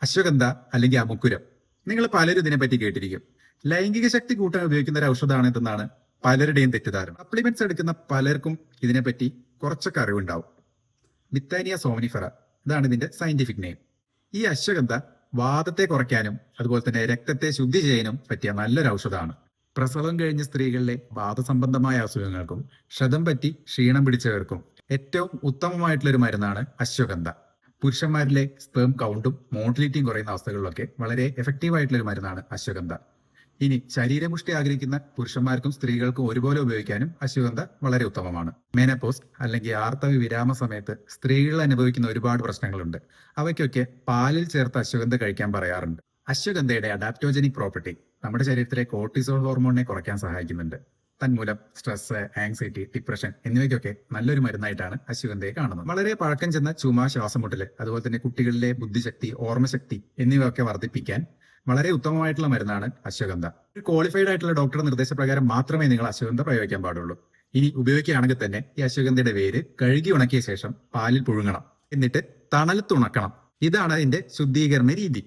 അശ്വഗന്ധ അല്ലെങ്കിൽ അമുക്കുരം. നിങ്ങൾ പലരും ഇതിനെപ്പറ്റി കേട്ടിരിക്കും. ലൈംഗിക ശക്തി കൂട്ടാൻ ഉപയോഗിക്കുന്ന ഒരു ഔഷധമാണ് ഇതെന്നാണ് പലരുടെയും തെറ്റിദ്ധാരണ. സപ്ലിമെന്റ്സ് എടുക്കുന്ന പലർക്കും ഇതിനെപ്പറ്റി കുറച്ചൊക്കെ അറിവുണ്ടാവും. ബിത്താനിയ സോമനിഫെറ, ഇതാണ് ഇതിന്റെ സയന്റിഫിക് നെയിം. ഈ അശ്വഗന്ധ വാതത്തെ കുറയ്ക്കാനും അതുപോലെ തന്നെ രക്തത്തെ ശുദ്ധി ചെയ്യാനും പറ്റിയ നല്ലൊരു ഔഷധമാണ്. പ്രസവം കഴിഞ്ഞ സ്ത്രീകളിലെ വാതസംബന്ധമായ അസുഖങ്ങൾക്കും ക്ഷതം പറ്റി ക്ഷീണം പിടിച്ചവർക്കും ഏറ്റവും ഉത്തമമായിട്ടുള്ള ഒരു മരുന്നാണ് അശ്വഗന്ധ. പുരുഷന്മാരിലെ സ്പേം കൗണ്ടും മോട്ടിലിറ്റിയും കുറയുന്ന അവസ്ഥകളിലൊക്കെ വളരെ എഫക്റ്റീവ് ആയിട്ടുള്ള ഒരു മരുന്നാണ് അശ്വഗന്ധ. ഇനി ശരീരപുഷ്ടി ആഗ്രഹിക്കുന്ന പുരുഷന്മാർക്കും സ്ത്രീകൾക്കും ഒരുപോലെ ഉപയോഗിക്കാനും അശ്വഗന്ധ വളരെ ഉത്തമമാണ്. മെനപ്പോസ് അല്ലെങ്കിൽ ആർത്തവ വിരാമ സമയത്ത് സ്ത്രീകൾ അനുഭവിക്കുന്ന ഒരുപാട് പ്രശ്നങ്ങളുണ്ട്. അവയ്ക്കൊക്കെ പാലിൽ ചേർത്ത് അശ്വഗന്ധ കഴിക്കാൻ പറയാറുണ്ട്. അശ്വഗന്ധയുടെ അഡാപ്റ്റോജനിക് പ്രോപ്പർട്ടി നമ്മുടെ ശരീരത്തിലെ കോർട്ടിസോൾ ഹോർമോണിനെ കുറയ്ക്കാൻ സഹായിക്കുന്നുണ്ട്. തന്മൂലം സ്ട്രെസ്, ആങ്സൈറ്റി, ഡിപ്രഷൻ എന്നിവയ്ക്കൊക്കെ നല്ലൊരു മരുന്നായിട്ടാണ് അശ്വഗന്ധയെ കാണുന്നത്. വളരെ പഴക്കം ചെന്ന ചുമ, ശ്വാസമുട്ടല്, അതുപോലെ തന്നെ കുട്ടികളിലെ ബുദ്ധിശക്തി, ഓർമ്മശക്തി എന്നിവയൊക്കെ വർദ്ധിപ്പിക്കാൻ വളരെ ഉത്തമമായിട്ടുള്ള മരുന്നാണ് അശ്വഗന്ധ. ഒരു ക്വാളിഫൈഡ് ആയിട്ടുള്ള ഡോക്ടറുടെ നിർദ്ദേശപ്രകാരം മാത്രമേ നിങ്ങൾ അശ്വഗന്ധ പ്രയോഗിക്കാൻ പാടുള്ളൂ. ഇനി ഉപയോഗിക്കുകയാണെങ്കിൽ തന്നെ ഈ അശ്വഗന്ധയുടെ വേര് കഴുകി ഉണക്കിയ ശേഷം പാലിൽ പുഴുങ്ങണം. എന്നിട്ട് തണലത്ത് ഉണക്കണം. ഇതാണ് അതിന്റെ ശുദ്ധീകരണ രീതി.